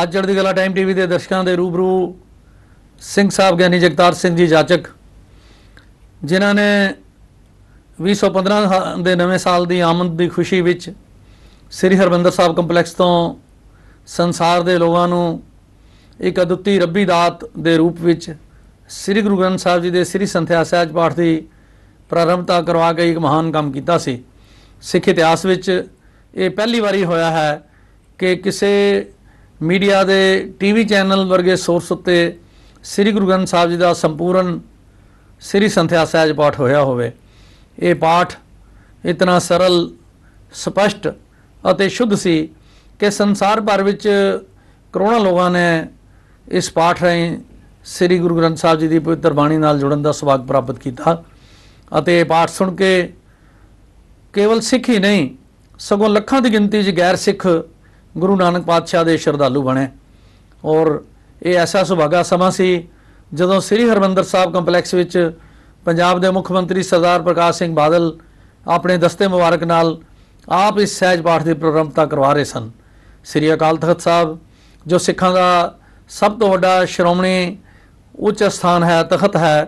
ਅੱਜ ਚੜ੍ਹਦੀ ਕਲਾ ਟਾਈਮ टीवी ਦੇ ਦਰਸ਼ਕਾਂ ਦੇ रूबरू ਸਿੰਘ ਸਾਹਿਬ ਗਿਆਨੀ ਜਗਤਾਰ ਸਿੰਘ ਜੀ ਜਾਚਕ ਜਿਨ੍ਹਾਂ ਨੇ 2015 ਦੇ ਨਵੇਂ ਸਾਲ ਦੀ ਆਮਦ ਦੀ ਖੁਸ਼ੀ ਵਿੱਚ ਸ੍ਰੀ ਹਰਮੰਦਰ ਸਾਹਿਬ ਕੰਪਲੈਕਸ ਤੋਂ ਸੰਸਾਰ ਦੇ ਲੋਕਾਂ ਨੂੰ ਇੱਕ ਅਦੁੱਤੀ ਰੱਬੀ ਦਾਤ ਦੇ ਰੂਪ ਵਿੱਚ ਸ੍ਰੀ ਗੁਰੂ ਗ੍ਰੰਥ ਸਾਹਿਬ ਜੀ ਦੇ ਸ੍ਰੀ ਸੰਥਿਆ ਸਹਿਜ ਪਾਠ ਦੀ ਪ੍ਰਾਰੰਭਤਾ ਕਰਵਾ ਕੇ ਇੱਕ ਮਹਾਨ ਕੰਮ ਕੀਤਾ ਸੀ। ਸਿੱਖ ਇਤਿਹਾਸ ਵਿੱਚ ਇਹ ਪਹਿਲੀ ਵਾਰੀ ਹੋਇਆ ਹੈ ਕਿ ਕਿਸੇ मीडिया के टीवी चैनल वर्गे सोर्स उत्ते श्री गुरु ग्रंथ साहब जी का संपूर्ण श्री संथ्या सहज पाठ होया होवे। ये पाठ इतना सरल स्पष्ट अते शुद्ध सी कि संसार भर विच करोड़ों लोगों ने इस पाठ राहीं श्री गुरु ग्रंथ साहब जी की पवित्र बाणी नाल जुड़न का सुभाग प्राप्त किया। अते पाठ सुन के केवल सिख ही नहीं सगों लखां की गिनती च गैर सिख गुरु नानक पातशाह के श्रद्धालु बने। और ये ऐसा सुभागा समा सी जदों श्री हरमंदर साहब कंपलैक्स विच पंजाब के मुख्य मंत्री सरदार प्रकाश सिंह बादल अपने दस्ते मुबारक नाल आप इस सहज पाठ की प्रारंभता करवा रहे सन। श्री अकाल तख्त साहब जो सिखां का सब तो वड्डा श्रोमणी उच्च स्थान है, तख्त है,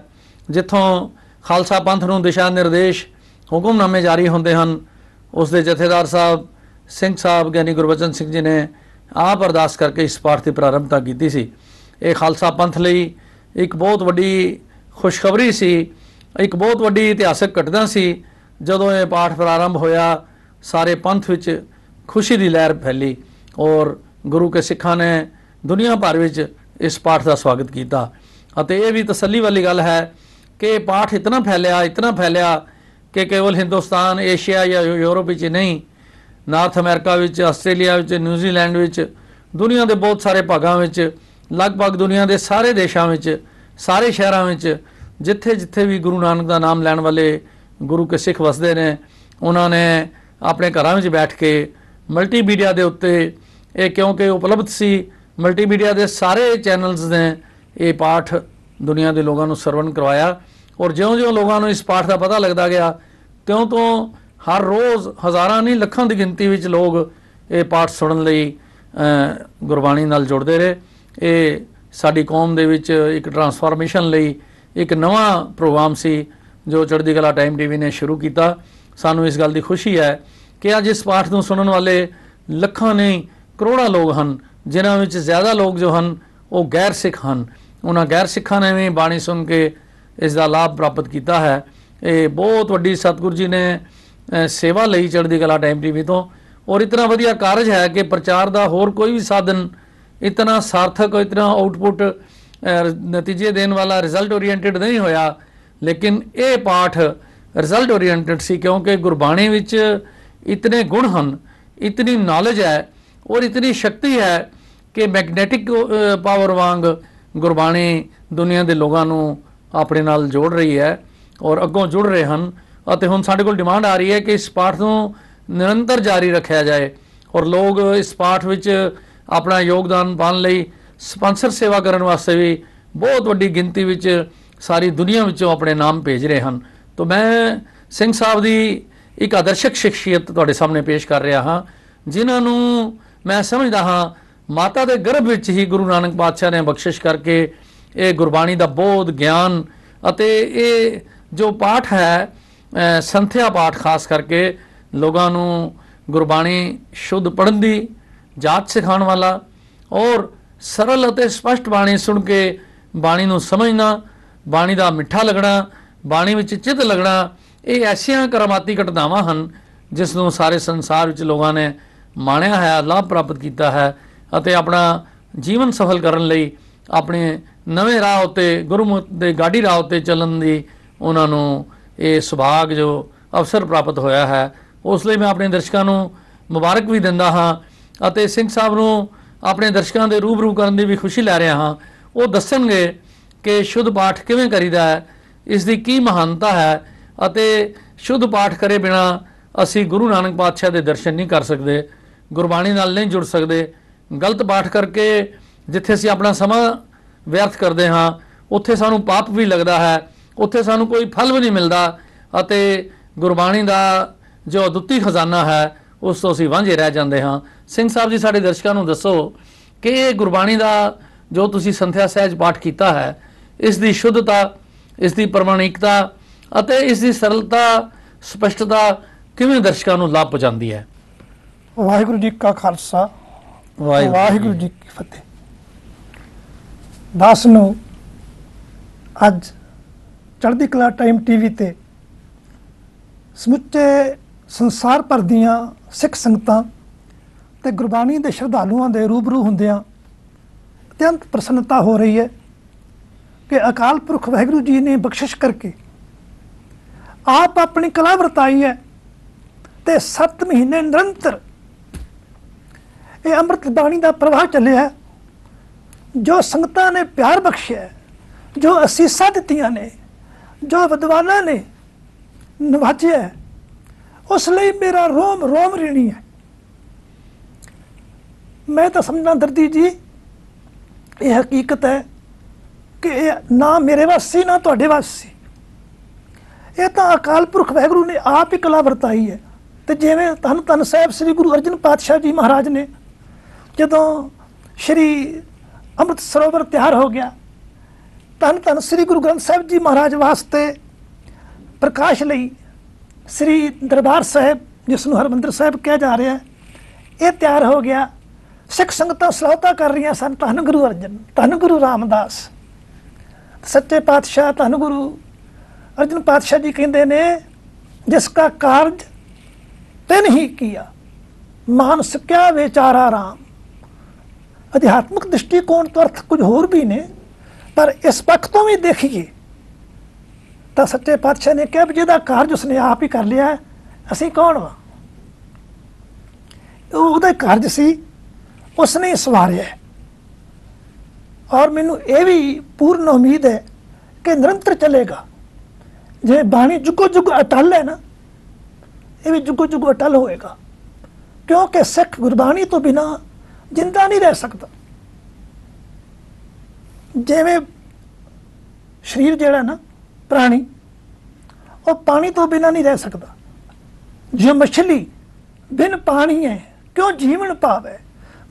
जिथों खालसा पंथ नूं दिशा निर्देश हुक्मनामे जारी होंदे हन, उसके जथेदार साहब सिंह साहब ज्ञानी गुरबचन सिंह जी ने आप अरदास करके इस पाठ की प्रारंभता की सी। ये खालसा पंथ लई एक बहुत वड्डी खुशखबरी सी, एक बहुत वड्डी इतिहासक घटना सी। जदों ये पाठ प्रारंभ होया सारे पंथ विच खुशी की लहर फैली और गुरु के सिखां ने दुनिया भर विच इस पाठ का स्वागत किया। अते ये भी तसल्ली वाली गल है कि पाठ इतना फैलिया कि केवल हिंदुस्तान, एशिया या यूरोप विच नहीं, नार्थ अमेरिका विच, आस्ट्रेलिया विच, न्यूजीलैंड विच, दुनिया के बहुत सारे भागों विच, लगभग दुनिया के सारे देशों विच, सारे शहरों विच जिथे जिथे भी गुरु नानक का नाम लैण वाले गुरु के सिख वसदे ने, उन्होंने अपने घरों में बैठ के मल्टीमीडिया के उत्ते ये क्योंकि उपलब्ध सी, मल्टीमीडिया के सारे चैनल्स ने ये पाठ दुनिया के लोगों को सरवण करवाया। और ज्यों ज्यों लोगों को इस पाठ का पता लगता गया त्यों तो हर रोज़ हज़ारां नहीं लखां की गिनती में लोग ये पाठ सुनने लई गुरबाणी नाल जुड़ते रहे। ये साडी कौम दे विच एक ट्रांसफॉर्मेशन लई एक नवा प्रोग्राम सी जो चढ़दी कला टाइम टीवी ने शुरू किया। सानू इस गल की खुशी है कि अज इस पाठ को सुनने वाले लखां नहीं करोड़ों लोग हैं, जिन्हां विच ज़्यादा लोग जो हैं वो गैर सिख हैं। उन्हां गैर सिखां ने भी बाणी सुन के इसका लाभ प्राप्त किया है। ये बहुत वड्डी सतगुरु जी ने सेवा लई चढ़दी कला टाइम टीवी तो, और इतना वधिया कारज है कि प्रचार का होर कोई भी साधन इतना सार्थक, इतना आउटपुट नतीजे देने वाला, रिजल्ट ओरिएंटेड नहीं होया। लेकिन ये पाठ रिजल्ट ओरिएंटेड सी क्योंकि गुरबाणी विच इतने गुण हैं, इतनी नॉलेज है और इतनी शक्ति है कि मैगनैटिक पावर वांग गुरबाणी दुनिया के लोगों को अपने नाल जोड़ रही है और अगों जुड़ रहे हैं। और हुण साडे कोल डिमांड आ रही है कि इस पाठ को निरंतर जारी रखा जाए और लोग इस पाठ विच अपना योगदान पाने लई स्पॉन्सर सेवा करने वास्ते भी बहुत वड्डी गिनती विच सारी दुनिया विचों अपने नाम भेज रहे हैं। तो मैं सिंह साहब की एक आदर्शक शख्सियत तुहाडे सामने पेश कर रहा हाँ, जिन्होंने मैं समझदा हाँ माता के गर्भ विच ही गुरु नानक पातशाह ने बख्शिश करके ये गुरबाणी का बोध, ज्ञान अते ये जो पाठ है संथ्या पाठ खास करके लोगों को गुरबाणी शुद्ध पढ़न की जाच सिखाने वाला और सरल और स्पष्ट बाणी सुन के बाणी को समझना, बाणी का मिठा लगना, बाणी में चित लगना, ये ऐसिया करामाती घटनावां हैं जिसनों सारे संसार में लोगों ने माणिया है, लाभ प्राप्त किया है और अपना जीवन सफल करने लई अपने नवे राह उत्ते गुरुमुख दे गाड़ी राह उत्ते चलन की उन्होंने ये सुभाग जो अवसर प्राप्त होया है। उस लिए मैं अपने दर्शकों को मुबारक भी दिंदा हाँ अते सिंह साहब को अपने दर्शकों के रूबरू करने की भी खुशी लै रहा हाँ। वो दसणगे कि शुद्ध पाठ किवें करीदा है, इसकी की महानता है अते शुद्ध पाठ करे बिना असी गुरु नानक पातशाह के दर्शन नहीं कर सकते, गुरबाणी नाल नहीं जुड़ सकते। गलत पाठ करके जिथे असी अपना समा व्यर्थ करते हाँ उत्थे सानू पाप भी लगता है, उत्थे सानू कोई फल भी नहीं मिलता अते गुरबाणी का जो अदुੱਤੀ खजाना है उस तो असी वांझे रह जाते हाँ। सिंह साहब जी साडे दर्शकों को दसो कि ਇਹ ਗੁਰਬਾਣੀ ਦਾ ਜੋ ਤੁਸੀਂ ਸੰਥਿਆ ਸਹਿਜ ਪਾਠ ਕੀਤਾ ਹੈ, ਇਸ ਦੀ ਸ਼ੁੱਧਤਾ, ਇਸ ਦੀ ਪ੍ਰਮਾਣਿਕਤਾ ਅਤੇ ਇਸ ਦੀ ਸਰਲਤਾ, ਸਪਸ਼ਟਤਾ ਕਿਵੇਂ ਦਰਸ਼ਕਾਂ ਨੂੰ ਲਾਭ ਪਹੁੰਚਾਉਂਦੀ ਹੈ? ਵਾਹਿਗੁਰੂ ਜੀ ਕਾ ਖਾਲਸਾ, ਵਾਹਿਗੁਰੂ ਜੀ ਕੀ ਫਤਿਹ। ਦਾਸ ਨੂੰ ਅੱਜ ਚੜ੍ਹਦੀ ਕਲਾ ਟਾਈਮ ਟੀਵੀ ਤੇ ਸਮੁੱਚੇ ਸੰਸਾਰ ਭਰ ਦੀਆਂ ਸਿੱਖ ਸੰਗਤਾਂ ਤੇ ਗੁਰਬਾਣੀ ਦੇ ਸ਼ਰਧਾਲੂਆਂ ਦੇ ਰੂਬਰੂ ਹੁੰਦਿਆਂ ਅਤਿਅੰਤ ਪ੍ਰਸੰਨਤਾ ਹੋ ਰਹੀ ਹੈ ਕਿ ਅਕਾਲ ਪੁਰਖ ਵਾਹਿਗੁਰੂ ਜੀ ਨੇ ਬਖਸ਼ਿਸ਼ ਕਰਕੇ ਆਪ ਆਪਣੀ ਕਲਾ ਵਰਤਾਈ ਹੈ ਤੇ 7 ਮਹੀਨੇ ਨਿਰੰਤਰ ਇਹ ਅੰਮ੍ਰਿਤ ਬਾਣੀ ਦਾ ਪ੍ਰਵਾਹ ਚੱਲਿਆ। ਜੋ ਸੰਗਤਾਂ ਨੇ ਪਿਆਰ ਬਖਸ਼ਿਆ, ਜੋ ਅਸੀਸਾਂ ਦਿੱਤੀਆਂ ਨੇ, ਜੋ ਵਿਦਵਾਨਾਂ ਨੇ ਨਵਾਜਿਆ, ਉਸ ਲਈ ਮੇਰਾ ਰੋਮ ਰੋਮ ਰੀਣੀ ਹੈ। ਮੈਂ ਤਾਂ ਸਮਝਣਾ ਦਰਦੀ ਜੀ, ਇਹ ਹਕੀਕਤ ਹੈ ਕਿ ਇਹ ਨਾ ਮੇਰੇ ਵੱਸ ਸੀ ਨਾ ਤੁਹਾਡੇ ਵੱਸ ਸੀ। ਇਹ ਤਾਂ ਅਕਾਲ ਪੁਰਖ ਵਾਹਿਗੁਰੂ ਨੇ ਆਪ ਹੀ ਕਲਾ ਵਰਤਾਈ ਹੈ। ਤੇ ਜਿਵੇਂ ਧੰਨ ਧੰਨ ਸਾਹਿਬ ਸ੍ਰੀ ਗੁਰੂ ਅਰਜਨ ਪਾਤਸ਼ਾਹ ਜੀ ਮਹਾਰਾਜ ਨੇ ਜਦੋਂ ਸ਼੍ਰੀ ਅੰਮ੍ਰਿਤ ਸਰੋਵਰ ਤਿਆਰ ਹੋ ਗਿਆ, ਧੰਨ ਧੰਨ ਸ੍ਰੀ ਗੁਰੂ ਗ੍ਰੰਥ ਸਾਹਿਬ ਜੀ ਮਹਾਰਾਜ ਵਾਸਤੇ ਪ੍ਰਕਾਸ਼ ਲਈ ਸ੍ਰੀ ਦਰਬਾਰ ਸਾਹਿਬ, ਜਿਸ ਨੂੰ ਹਰਿਮੰਦਰ ਸਾਹਿਬ ਕਿਹਾ ਜਾ ਰਿਹਾ, ਇਹ ਤਿਆਰ ਹੋ ਗਿਆ। ਸਿੱਖ ਸੰਗਤਾਂ ਸਲਾਹੁਤਾ ਕਰ ਰਹੀਆਂ ਸਨ, ਧੰਨ ਗੁਰੂ ਅਰਜਨ, ਧੰਨ ਗੁਰੂ ਰਾਮਦਾਸ। ਸੱਚੇ ਪਾਤਸ਼ਾਹ ਧੰਨ ਗੁਰੂ ਅਰਜਨ ਪਾਤਸ਼ਾਹ ਜੀ ਕਹਿੰਦੇ ਨੇ, ਜਿਸ ਕਾ ਕਾਰਜ ਤਿਨ ਹੀ ਕੀਆ, ਮਾਨਸ ਕਿਆ ਵਿਚਾਰਾ ਰਾਮ। ਅਧਿਆਤਮਿਕ ਦ੍ਰਿਸ਼ਟੀਕੋਣ ਤੋਂ ਅਰਥ ਕੁਝ ਹੋਰ ਵੀ ਨੇ, ਪਰ ਇਸ ਪੱਖ ਤੋਂ ਵੀ ਦੇਖੀਏ ਤਾਂ ਸੱਚੇ ਪਾਤਸ਼ਾਹ ਨੇ ਕਿਹਾ ਵੀ ਜਿਹਦਾ ਕਾਰਜ ਉਸਨੇ ਆਪ ਹੀ ਕਰ ਲਿਆ, ਅਸੀਂ ਕੌਣ ਵਾ? ਉਹਦਾ ਕਾਰਜ ਸੀ, ਉਸਨੇ ਹੀ ਸਵਾਰਿਆ। ਔਰ ਮੈਨੂੰ ਇਹ ਵੀ ਪੂਰਨ ਉਮੀਦ ਹੈ ਕਿ ਨਿਰੰਤਰ ਚੱਲੇਗਾ। ਜੇ ਬਾਣੀ ਜੁਗੋ ਜੁਗ ਅਟਲ ਹੈ ਨਾ, ਇਹ ਵੀ ਜੁਗੋ ਜੁਗ ਅਟਲ ਹੋਏਗਾ, ਕਿਉਂਕਿ ਸਿੱਖ ਗੁਰਬਾਣੀ ਤੋਂ ਬਿਨਾਂ ਜਿੰਦਾ ਨਹੀਂ ਰਹਿ ਸਕਦਾ। ਜਿਵੇਂ ਸਰੀਰ ਜਿਹੜਾ ਨਾ ਪ੍ਰਾਣੀ, ਉਹ ਪਾਣੀ ਤੋਂ ਬਿਨਾਂ ਨਹੀਂ ਰਹਿ ਸਕਦਾ। ਜੋ ਮਛਲੀ ਬਿਨ ਪਾਣੀ ਹੈ ਕਿਉਂ ਜੀਵਨ ਪਾਵੇ,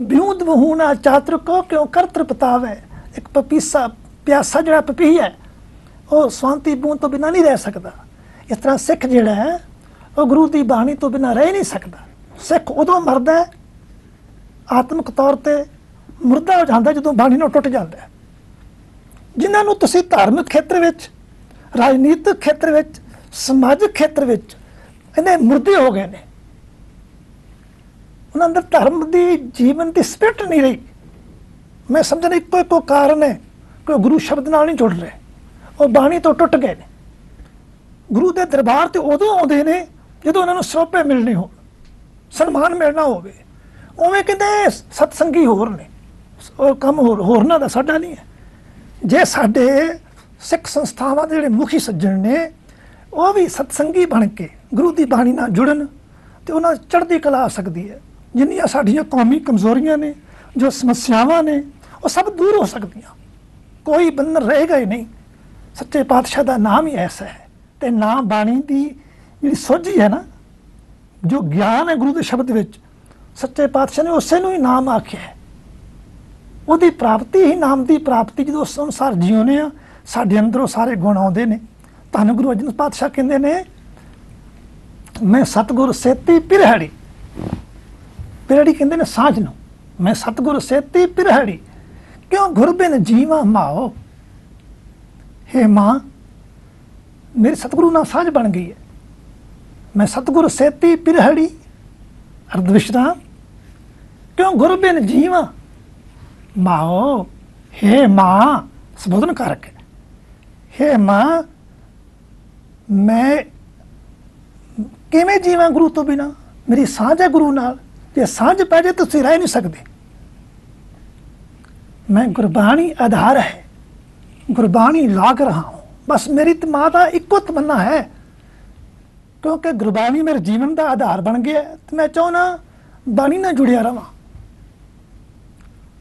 ਬਿਉਂਦ ਵਹੂਣਾ ਚਾਤਰ ਕੋ ਕਿਉਂ ਕਰ ਤ੍ਰਿਪਤਾਵੇ। ਇੱਕ ਪਪੀਸਾ ਪਿਆਸਾ ਜਿਹੜਾ ਪਪੀ ਹੈ, ਉਹ ਸਵਾਂਤੀ ਬੂੰਦ ਤੋਂ ਬਿਨਾਂ ਨਹੀਂ ਰਹਿ ਸਕਦਾ। ਇਸ ਤਰ੍ਹਾਂ ਸਿੱਖ ਜਿਹੜਾ ਹੈ, ਉਹ ਗੁਰੂ ਦੀ ਬਾਣੀ ਤੋਂ ਬਿਨਾਂ ਰਹਿ ਨਹੀਂ ਸਕਦਾ। ਸਿੱਖ ਉਦੋਂ ਮਰਦਾ ਹੈ, ਆਤਮਿਕ ਤੌਰ ਤੇ ਮੁਰਦਾ ਹੋ ਜਾਂਦਾ, ਜਦੋਂ ਬਾਣੀ ਨੂੰ ਟੁੱਟ ਜਾਂਦਾ ਹੈ। ਜਿਨ੍ਹਾਂ ਨੂੰ ਤੁਸੀਂ ਧਾਰਮਿਕ ਖੇਤਰ ਵਿੱਚ, ਰਾਜਨੀਤਿਕ ਖੇਤਰ ਵਿੱਚ, ਸਮਾਜਿਕ ਖੇਤਰ ਵਿੱਚ ਇਹਨੇ ਮੁਰਦੇ ਹੋ ਗਏ ਨੇ, ਉਹਨਾਂ ਅੰਦਰ ਧਰਮ ਦੀ, ਜੀਵਨ ਦੀ ਸਪਿਰਿਟ ਨਹੀਂ ਰਹੀ। ਮੈਂ ਸਮਝਦਾ ਇੱਕੋ ਕਾਰਨ ਹੈ ਕਿ ਗੁਰੂ ਸ਼ਬਦ ਨਾਲ ਨਹੀਂ ਜੁੜ ਰਹੇ, ਉਹ ਬਾਣੀ ਤੋਂ ਟੁੱਟ ਗਏ ਨੇ। ਗੁਰੂ ਦੇ ਦਰਬਾਰ ਤੇ ਉਦੋਂ ਆਉਂਦੇ ਨੇ ਜਦੋਂ ਉਹਨਾਂ ਨੂੰ ਸਰੋਪੇ ਮਿਲਣੇ ਹੋਣ, ਸਨਮਾਨ ਮਿਲਣਾ ਹੋਵੇ। ਉਵੇਂ ਕਹਿੰਦੇ ਸਤਸੰਗੀ ਹੋਰ ਨੇ, ਉਹ ਕੰਮ ਹੋਰਨਾਂ ਦਾ, ਸਾਡਾ ਨਹੀਂ ਹੈ। ਜੇ ਸਾਡੇ ਸਿੱਖ ਸੰਸਥਾਵਾਂ ਦੇ ਜਿਹੜੇ ਮੁਖੀ ਸੱਜਣ ਨੇ, ਉਹ ਵੀ ਸਤਸੰਗੀ ਬਣ ਕੇ ਗੁਰੂ ਦੀ ਬਾਣੀ ਨਾਲ ਜੁੜਨ ਤੇ ਉਹਨਾਂ ਚੜ੍ਹਦੀ ਕਲਾ ਆ ਸਕਦੀ ਹੈ। ਜਿੰਨੀਆਂ ਸਾਡੀਆਂ ਕੌਮੀ ਕਮਜ਼ੋਰੀਆਂ ਨੇ, ਜੋ ਸਮੱਸਿਆਵਾਂ ਨੇ, ਉਹ ਸਭ ਦੂਰ ਹੋ ਸਕਦੀਆਂ। ਕੋਈ ਬੰਧਨ ਰਹੇਗਾ ਹੀ ਨਹੀਂ। ਸੱਚੇ ਪਾਤਸ਼ਾਹ ਦਾ ਨਾਮ ਹੀ ਐਸਾ ਹੈ। ਤੇ ਨਾਮ ਬਾਣੀ ਦੀ ਜਿਹੜੀ ਸੋਝੀ ਹੈ ਨਾ, ਜੋ ਗਿਆਨ ਹੈ ਗੁਰੂ ਦੇ ਸ਼ਬਦ ਵਿੱਚ, ਸੱਚੇ ਪਾਤਸ਼ਾਹ ਨੇ ਉਸੇ ਨੂੰ ਹੀ ਨਾਮ ਆਖਿਆ ਹੈ। ਉਹਦੀ ਪ੍ਰਾਪਤੀ ਹੀ ਨਾਮ ਦੀ ਪ੍ਰਾਪਤੀ। ਜਦੋਂ ਉਸ ਅਨੁਸਾਰ ਜਿਉਂਦੇ ਆ, ਸਾਡੇ ਅੰਦਰੋਂ ਸਾਰੇ ਗੁਣ ਆਉਂਦੇ ਨੇ। ਧੰਨ ਗੁਰੂ ਅਰਜਨ ਪਾਤਸ਼ਾਹ ਕਹਿੰਦੇ ਨੇ, ਮੈਂ ਸਤਿਗੁਰ ਸੇਤੀ ਪਿਰਹੜੀ, ਪਿਰਹੜੀ ਕਹਿੰਦੇ ਨੇ ਸਾਂਝ ਨੂੰ, ਮੈਂ ਸਤਿਗੁਰ ਸੇਤੀ ਪਿਰਹੜੀ ਕਿਉਂ ਗੁਰ ਬਿਨ ਜੀਵਾ ਮਾਓ। ਹੇ ਮਾਂ, ਮੇਰੀ ਸਤਿਗੁਰੂ ਨਾਲ ਸਾਂਝ ਬਣ ਗਈ ਹੈ। ਮੈਂ ਸਤਿਗੁਰ ਸੇਤੀ ਪਿਰਹੜੀ ਅਰਧ ਵਿਸ਼ਰਾਮ ਕਿਉਂ ਗੁਰ ਬਿਨ ਜੀਵਾ ਮਾਓ। ਹੇ ਮਾਂ, ਸੰਬੋਧਨ ਕਰ ਕੇ, ਹੇ ਮਾਂ, ਮੈਂ ਕਿਵੇਂ ਜੀਵਾਂ ਗੁਰੂ ਤੋਂ ਬਿਨਾਂ? ਮੇਰੀ ਸਾਂਝ ਹੈ ਗੁਰੂ ਨਾਲ, ਜੇ ਸਾਂਝ ਪੈ ਜਾਏ ਤੁਸੀਂ ਰਹਿ ਨਹੀਂ ਸਕਦੇ। ਮੈਂ ਗੁਰਬਾਣੀ ਆਧਾਰ ਹੈ, ਗੁਰਬਾਣੀ ਲਾਗ ਰਹਾ ਹੂੰ। ਬਸ ਮੇਰੀ ਮਾਂ ਦਾ ਇੱਕੋ ਤਮੰਨਾ ਹੈ, ਕਿਉਂਕਿ ਗੁਰਬਾਣੀ ਮੇਰੇ ਜੀਵਨ ਦਾ ਆਧਾਰ ਬਣ ਗਿਆ ਤੇ ਮੈਂ ਚਾਹੁੰਦਾ ਬਾਣੀ ਨਾਲ ਜੁੜਿਆ ਰਵਾਂ।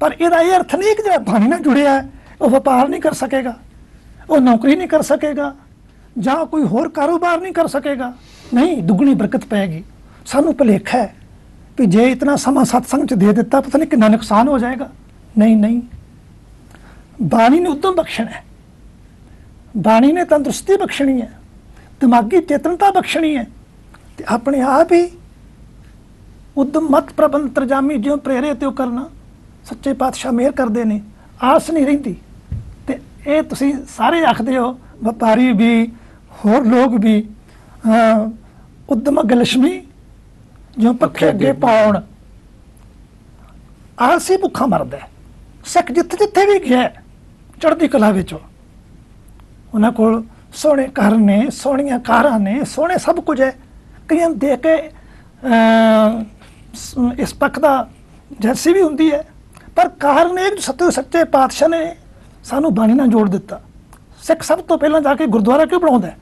ਪਰ ਇਹਦਾ ਇਹ ਅਰਥ ਨਹੀਂ ਕਿ ਜਿਹੜਾ ਬਾਣੀ ਨਾਲ ਜੁੜਿਆ ਹੈ ਉਹ ਵਪਾਰ ਨਹੀਂ ਕਰ ਸਕੇਗਾ, ਉਹ ਨੌਕਰੀ ਨਹੀਂ ਕਰ ਸਕੇਗਾ, ਜਾਂ ਕੋਈ ਹੋਰ ਕਾਰੋਬਾਰ ਨਹੀਂ ਕਰ ਸਕੇਗਾ। ਨਹੀਂ, ਦੁੱਗਣੀ ਬਰਕਤ ਪੈਗੀ। ਸਾਨੂੰ ਭੁਲੇਖਾ ਹੈ ਕਿ ਜੇ ਇਤਨਾ ਸਮਾਂ ਸਤਸੰਗ 'ਚ ਦੇ ਦਿੱਤਾ, ਪਤਾ ਨਹੀਂ ਕਿੰਨਾ ਨੁਕਸਾਨ ਹੋ ਜਾਏਗਾ। ਨਹੀਂ ਨਹੀਂ, ਬਾਣੀ ਨੇ ਉਦਮ ਬਖਸ਼ਣਾ ਹੈ, ਬਾਣੀ ਨੇ ਤੰਦਰੁਸਤੀ ਬਖਸ਼ਣੀ ਹੈ, ਦਿਮਾਗੀ ਚੇਤਨਤਾ ਬਖਸ਼ਣੀ ਹੈ, ਤੇ ਆਪਣੇ ਆਪ ਹੀ ਉਦਮ ਮਤ ਪ੍ਰਬੰਧ ਤਰਜਾਮੀ ਜਿਉਂ ਪ੍ਰੇਰੇ ਤਿਉ ਕਰਨਾ। ਸੱਚੇ ਪਾਤਸ਼ਾਹ ਮਿਹਰ ਕਰਦੇ ਨੇ, ਆਸ ਨਹੀਂ ਰਹਿੰਦੀ। ਤੇ ਇਹ ਤੁਸੀਂ ਸਾਰੇ ਆਖਦੇ ਹੋ, ਵਪਾਰੀ ਵੀ ਹੋਰ ਲੋਕ ਵੀ, ਉਦਮ ਅੱਗੇ ਲక్ష్ਮੀ ਜਿਉਂ ਪੱਖੇ ਅੱਗੇ ਪਾਉਣ। ਆਲਸੀ ਭੁੱਖਾ ਮਰਦਾ ਹੈ। ਸਿੱਖ ਜਿੱਥੇ ਜਿੱਥੇ ਵੀ ਗਿਆ ਚੜ੍ਹਦੀ ਕਲਾ ਵਿੱਚ, ਉਹਨਾਂ ਕੋਲ ਸੋਹਣੇ ਘਰ ਨੇ, ਸੋਹਣੀਆਂ ਕਾਰਾਂ ਨੇ, ਸੋਹਣੇ ਸਭ ਕੁਝ ਹੈ। ਕਈਆਂ ਨੂੰ ਦੇਖ ਕੇ ਇਸ ਪੱਖ ਦਾ ਜੈਸੀ ਵੀ ਹੁੰਦੀ ਹੈ, ਪਰ ਕਾਰਨ ਇਹ ਸੱਚੇ ਪਾਤਸ਼ਾਹ ਨੇ ਸਾਨੂੰ ਬਾਣੀ ਨਾਲ ਜੋੜ ਦਿੱਤਾ। ਸਿੱਖ ਸਭ ਤੋਂ ਪਹਿਲਾਂ ਜਾ ਕੇ ਗੁਰਦੁਆਰਾ ਕਿਉਂ ਬਣਾਉਂਦਾ?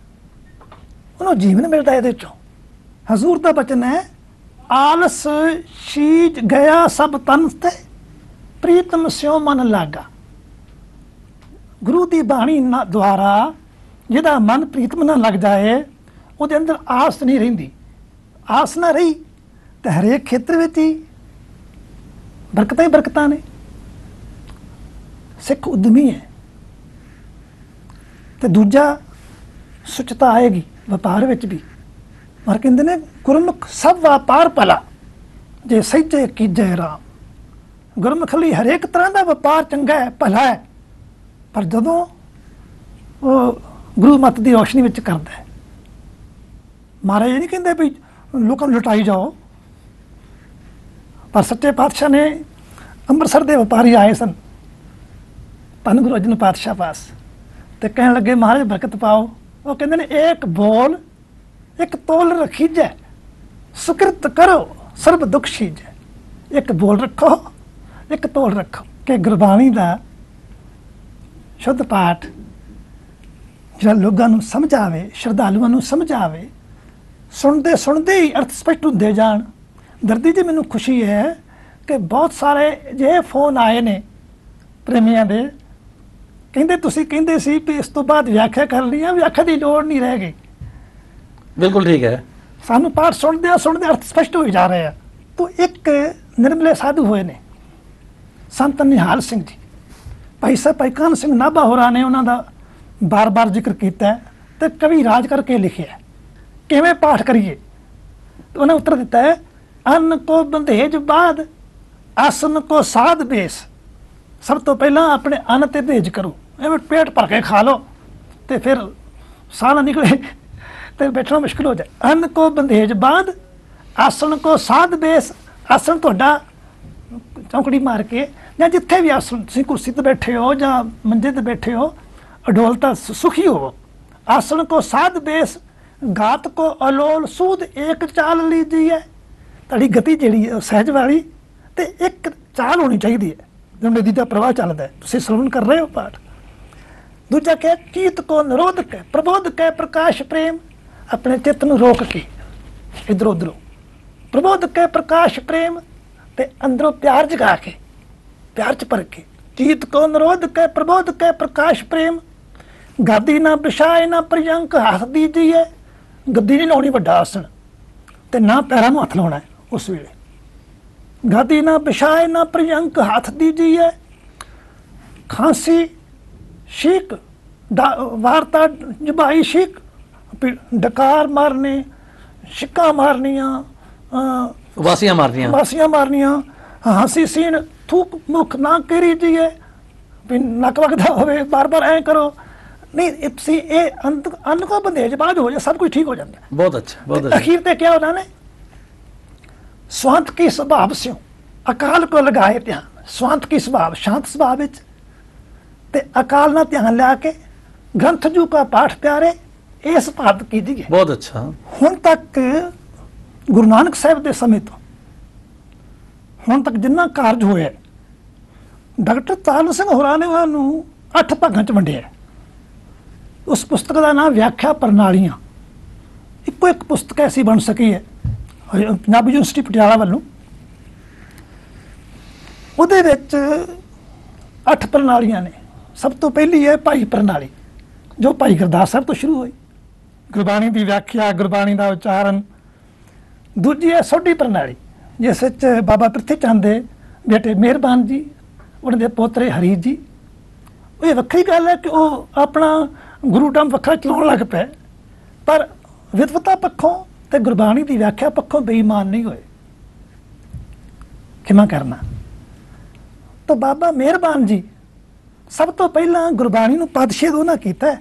ਉਹਨੂੰ ਜੀਵਨ ਮਿਲਦਾ ਇਹਦੇ ਚੋਂ। ਹਜ਼ੂਰ ਦਾ ਬਚਨ ਹੈ, ਆਲਸ ਸ਼ੀਜ ਗਿਆ ਸਭ ਤਨ ਤੇ, ਪ੍ਰੀਤਮ ਸਿਉ ਮਨ ਲਾਗਾ। ਗੁਰੂ ਦੀ ਬਾਣੀ ਦੁਆਰਾ ਜਿਹਦਾ ਮਨ ਪ੍ਰੀਤਮ ਨਾਲ ਲੱਗ ਜਾਏ, ਉਹਦੇ ਅੰਦਰ ਆਸ ਨਹੀਂ ਰਹਿੰਦੀ। ਆਸ ਨਾ ਰਹੀ ਤੇ ਹਰੇਕ ਖੇਤਰ ਵਿੱਚ ਹੀ ਬਰਕਤਾਂ ਹੀ ਬਰਕਤਾਂ ਨੇ। ਸਿੱਖ ਉਦਮੀ ਹੈ। ਤੇ ਦੂਜਾ, ਸੁਚਤਾ ਆਏਗੀ ਵਪਾਰ ਵਿੱਚ ਵੀ। ਪਰ ਕਹਿੰਦੇ ਨੇ, ਗੁਰਮੁਖ ਸਭ ਵਪਾਰ ਭਲਾ, ਜੇ ਸਹਿਜੇ ਕੀਜੈ ਰਾਮ। ਗੁਰਮੁਖ ਲਈ ਹਰੇਕ ਤਰ੍ਹਾਂ ਦਾ ਵਪਾਰ ਚੰਗਾ ਹੈ, ਭਲਾ ਹੈ, ਪਰ ਜਦੋਂ ਉਹ ਗੁਰੂ ਮਤ ਦੀ ਰੋਸ਼ਨੀ ਵਿੱਚ ਕਰਦਾ ਹੈ। ਮਹਾਰਾਜ ਇਹ ਨਹੀਂ ਕਹਿੰਦੇ ਵੀ ਲੋਕਾਂ ਨੂੰ ਲੁਟਾਈ ਜਾਓ, ਪਰ ਸੱਚੇ ਪਾਤਸ਼ਾਹ ਨੇ ਅੰਮ੍ਰਿਤਸਰ ਦੇ ਵਪਾਰੀ ਆਏ ਸਨ ਧੰਨ ਗੁਰੂ ਅਰਜਨ ਪਾਤਸ਼ਾਹ ਪਾਸ, ਤੇ ਕਹਿਣ ਲੱਗੇ, ਮਹਾਰਾਜ ਬਰਕਤ ਪਾਓ। ਉਹ ਕਹਿੰਦੇ ਨੇ, ਇੱਕ ਬੋਲ ਇੱਕ ਤੋਲ ਰਖੀਜੈ, ਸੁਕ੍ਰਿਤ ਕਰੋ ਸਰਬ ਦੁੱਖ ਸੀਜੈ। ਇੱਕ ਬੋਲ ਰੱਖੋ, ਇੱਕ ਤੋਲ ਰੱਖੋ। ਕਿ ਗੁਰਬਾਣੀ ਦਾ ਸ਼ੁੱਧ ਪਾਠ ਜਿਹੜਾ ਲੋਕਾਂ ਨੂੰ ਸਮਝ ਆਵੇ, ਸ਼ਰਧਾਲੂਆਂ ਨੂੰ ਸਮਝ ਆਵੇ, ਸੁਣਦੇ ਸੁਣਦੇ ਹੀ ਅਰਥ ਸਪਸ਼ਟ ਹੁੰਦੇ ਜਾਣ। ਦਰਦੀ ਜੀ, ਮੈਨੂੰ ਖੁਸ਼ੀ ਹੈ ਕਿ ਬਹੁਤ ਸਾਰੇ ਜੇ ਫੋਨ ਆਏ ਨੇ ਪ੍ਰੇਮੀਆਂ ਦੇ, ਕਹਿੰਦੇ ਤੁਸੀਂ ਕਹਿੰਦੇ ਸੀ ਵੀ ਇਸ ਤੋਂ ਬਾਅਦ ਵਿਆਖਿਆ ਕਰਨੀ ਆ, ਵਿਆਖਿਆ ਦੀ ਲੋੜ ਨਹੀਂ ਰਹਿ ਗਈ। ਬਿਲਕੁਲ ਠੀਕ ਹੈ। ਸਾਨੂੰ ਪਾਠ ਸੁਣਦੇ ਅਰਥ ਸਪਸ਼ਟ ਹੋਈ ਜਾ ਰਹੇ ਆ। ਤੋ ਇੱਕ ਨਿਰਮਲੇ ਸਾਧੂ ਹੋਏ ਨੇ ਸੰਤ ਨਿਹਾਲ ਸਿੰਘ ਜੀ, ਭਾਈ ਸਾਹਿਬ ਭਾਈ ਕਾਹਨ ਸਿੰਘ ਨਾਭਾ ਹੋਰਾਂ ਨੇ ਉਹਨਾਂ ਦਾ ਬਾਰ-ਬਾਰ ਜ਼ਿਕਰ ਕੀਤਾ ਤੇ ਕਵੀ ਰਾਜ ਕਰਕੇ ਲਿਖਿਆ, ਕਿਵੇਂ ਪਾਠ ਕਰੀਏ। ਤੇ ਉਹਨੇ ਉੱਤਰ ਦਿੱਤਾ ਹੈ, ਅੰਨ ਕੋ ਬੰਧੇਜ ਬਾਦ, ਆਸਨ ਕੋ ਸਾਧ ਬੇਸ। ਸਭ ਤੋਂ ਪਹਿਲਾਂ ਆਪਣੇ ਅੰਨ ਤੇ ਬੇਜ ਕਰੋ, ਐਵੇਂ ਪੇਟ ਭਰ ਕੇ ਖਾ ਲਓ ਤੇ ਫਿਰ ਸਾਹ ਨਾ ਨਿਕਲੇ ਤੇ ਬੈਠਣਾ ਮੁਸ਼ਕਿਲ ਹੋ ਜਾਏ। ਅੰਨ ਕੋ ਬੰਧੇਜ ਬਾਦ, ਆਸਨ ਕੋ ਸਾਧ ਬੇਸ। ਆਸਨ ਤੁਹਾਡਾ ਚੌਂਕੜੀ ਮਾਰ ਕੇ, ਜਾਂ ਜਿੱਥੇ ਵੀ ਆਸਨ, ਤੁਸੀਂ ਕੁਰਸੀ ਤੇ ਬੈਠੇ ਹੋ ਜਾਂ ਮੰਜੇ ਤੇ ਬੈਠੇ ਹੋ, ਅਡੋਲਤਾ ਸੁਖੀ ਹੋਵੋ। ਆਸਨ ਕੋ ਸਾਧ ਬੇਸ, ਗਾਤ ਕੋ ਅਲੋਲ ਸੂਦ ਏਕ ਚਾਲ ਲੀਜੀ ਹੈ। ਤੁਹਾਡੀ ਗਤੀ ਜਿਹੜੀ ਹੈ ਸਹਿਜ ਵਾਲੀ, ਤੇ ਇੱਕ ਚਾਲ ਹੋਣੀ ਚਾਹੀਦੀ ਹੈ, ਜਿਵੇਂ ਨਦੀ ਦਾ ਪ੍ਰਵਾਹ ਚੱਲਦਾ ਹੈ। ਤੁਸੀਂ ਸਰਵਣ ਕਰ ਰਹੇ ਹੋ ਪਾਠ। ਦੂਜਾ ਕਿਹਾ, ਚੀਤ ਕੋ ਨਿਰੋਧ ਕੇ ਪ੍ਰਬੋਧ ਕੇ ਪ੍ਰਕਾਸ਼ ਪ੍ਰੇਮ। ਆਪਣੇ ਚਿੱਤ ਨੂੰ ਰੋਕ ਕੇ ਇੱਧਰੋਂ ਉੱਧਰੋਂ ਪ੍ਰਬੋਧ ਕੇ ਪ੍ਰਕਾਸ਼ ਪ੍ਰੇਮ, ਤੇ ਅੰਦਰੋਂ ਪਿਆਰ ਜਗਾ ਕੇ, ਪਿਆਰ ਚ ਭਰ ਕੇ। ਚੀਤ ਕੋ ਨਿਰੋਧ ਕੇ ਪ੍ਰਬੋਧ ਕੇ ਪ੍ਰਕਾਸ਼ ਪ੍ਰੇਮ। ਗਾਦੀ ਨਾ ਵਿਛਾਏ ਨਾ ਪ੍ਰਿਯੰਕ ਹੱਥ ਦੀਜੀ ਹੈ। ਗੱਦੀ ਨਹੀਂ ਲਾਉਣੀ ਵੱਡਾ ਆਸਣ, ਤੇ ਨਾ ਪੈਰਾਂ ਨੂੰ ਹੱਥ ਲਾਉਣਾ ਹੈ ਉਸ ਵੇਲੇ। ਗਾਦੀ ਨਾ ਵਿਛਾਏ ਨਾ ਪ੍ਰਿਯੰਕ ਹੱਥ ਦੀਜੀ ਹੈ। ਖਾਂਸੀ ਸ਼ੀਕ ਵਾਰਤਾ ਜਬਾਈ ਸ਼ੀਕ, ਡਕਾਰ ਮਾਰਨੇ, ਛਿੱਕਾਂ ਮਾਰਨੀਆਂ, ਵਾਸੀਆਂ ਮਾਰਨੀਆਂ, ਹਾਸੀ ਸੀਨ ਥੂਕ ਮੁਖ ਨਾ ਕਰੀ ਜੀਏ, ਵੀ ਨੱਕ ਵਗਦਾ ਹੋਵੇ, ਬਾਰ-ਬਾਰ ਐਂ ਕਰੋ ਨਹੀਂ। ਤੁਸੀਂ ਇਹ ਅੰਨ ਕੋ ਬੰਧੇਜ ਬਾਦ ਹੋ ਜਾਏ, ਸਭ ਕੁਝ ਠੀਕ ਹੋ ਜਾਂਦਾ। ਬਹੁਤ ਅੱਛਾ, ਬਹੁਤ ਅੱਛਾ। ਅਖੀਰ ਤੇ ਕਿਹਾ ਉਹਨਾਂ ਨੇ, ਸਵਾਂਤ ਕੀ ਸੁਭਾਵ ਸਿਓ ਅਕਾਲ ਕੋ ਲਗਾਏ ਧਿਆਨ। ਸਵਾਂਤ ਕੀ ਸੁਭਾਵ, ਸ਼ਾਂਤ ਸੁਭਾਅ ਵਿੱਚ, ਤੇ ਅਕਾਲ ਨਾਲ ਧਿਆਨ ਲਿਆ ਕੇ ਗ੍ਰੰਥ ਜੂ ਕਾ ਪਾਠ ਪਿਆਰੇ, ਇਸ ਭਾਤ ਕੀਜੀਏ। ਬਹੁਤ ਅੱਛਾ। ਹੁਣ ਤੱਕ ਗੁਰੂ ਨਾਨਕ ਸਾਹਿਬ ਦੇ ਸਮੇਂ ਤੋਂ ਹੁਣ ਤੱਕ ਜਿੰਨਾ ਕਾਰਜ ਹੋਇਆ, ਡਾਕਟਰ ਤਾਰਨ ਸਿੰਘ ਹੋਰਾਂ ਨੇ ਉਹਨਾਂ ਨੂੰ 8 ਭਾਗਾਂ ਚ ਵੰਡਿਆ। ਉਸ ਪੁਸਤਕ ਦਾ ਨਾਮ ਵਿਆਖਿਆ ਪ੍ਰਣਾਲੀਆਂ। ਇੱਕੋ ਇੱਕ ਪੁਸਤਕ ਐਸੀ ਬਣ ਸਕੀ ਹੈ ਪੰਜਾਬੀ ਯੂਨੀਵਰਸਿਟੀ ਪਟਿਆਲਾ ਵੱਲੋਂ। ਉਹਦੇ ਵਿੱਚ 8 ਪ੍ਰਣਾਲੀਆਂ ਨੇ। ਸਭ ਤੋਂ ਪਹਿਲੀ ਹੈ ਭਾਈ ਪ੍ਰਣਾਲੀ, ਜੋ ਭਾਈ ਗੁਰਦਾਸ ਸਾਹਿਬ ਤੋਂ ਸ਼ੁਰੂ ਹੋਈ, ਗੁਰਬਾਣੀ ਦੀ ਵਿਆਖਿਆ, ਗੁਰਬਾਣੀ ਦਾ ਉਚਾਰਨ। ਦੂਜੀ ਹੈ ਸੋਢੀ ਪ੍ਰਣਾਲੀ, ਜਿਸ ਵਿੱਚ ਬਾਬਾ ਪ੍ਰਿਥੀ ਚੰਦ ਦੇ ਬੇਟੇ ਮਿਹਰਬਾਨ ਜੀ ਉਹਨਾਂ ਦੇ ਪੋਤਰੇ ਹਰੀ ਜੀ। ਇਹ ਵੱਖਰੀ ਗੱਲ ਹੈ ਕਿ ਉਹ ਆਪਣਾ ਗੁਰੂਟਮ ਵੱਖਰਾ ਚਲਾਉਣ ਲੱਗ ਪਏ, ਪਰ ਵਿਦਵਤਾ ਪੱਖੋਂ ਤੇ ਗੁਰਬਾਣੀ ਦੀ ਵਿਆਖਿਆ ਪੱਖੋਂ ਬੇਈਮਾਨ ਨਹੀਂ ਹੋਏ। ਖਿਮਾ ਕਰਨਾ। ਤਾਂ ਬਾਬਾ ਮਿਹਰਬਾਨ ਜੀ ਸਭ ਤੋਂ ਪਹਿਲਾਂ ਗੁਰਬਾਣੀ ਨੂੰ ਪਦਛੇਦ ਉਹਨਾਂ ਕੀਤਾ।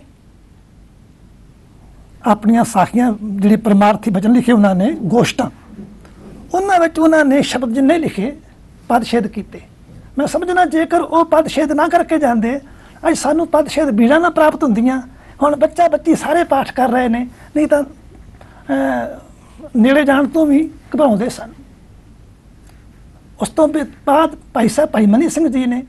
ਆਪਣੀਆਂ ਸਾਖੀਆਂ ਜਿਹੜੇ ਪਰਮਾਰਥੀ ਬਚਨ ਲਿਖੇ ਉਹਨਾਂ ਨੇ, ਗੋਸ਼ਟਾਂ, ਉਹਨਾਂ ਵਿੱਚ ਉਹਨਾਂ ਨੇ ਸ਼ਬਦ ਜਿੰਨੇ ਲਿਖੇ ਪਦਛੇਦ ਕੀਤੇ। ਮੈਂ ਸਮਝਣਾ ਜੇਕਰ ਉਹ ਪਦਛੇਦ ਨਾ ਕਰਕੇ ਜਾਂਦੇ, ਅੱਜ ਸਾਨੂੰ ਪਦਛੇਦ ਬੀੜਾਂ ਨਾ ਪ੍ਰਾਪਤ ਹੁੰਦੀਆਂ। ਹੁਣ ਬੱਚਾ ਬੱਚੀ ਸਾਰੇ ਪਾਠ ਕਰ ਰਹੇ ਨੇ, ਨਹੀਂ ਤਾਂ ਨੇੜੇ ਜਾਣ ਤੋਂ ਵੀ ਘਬਰਾਉਂਦੇ ਸਨ। ਉਸ ਤੋਂ ਬਾਅਦ ਭਾਈ ਸਾਹਿਬ ਭਾਈ ਮਨੀ ਸਿੰਘ ਜੀ ਨੇ,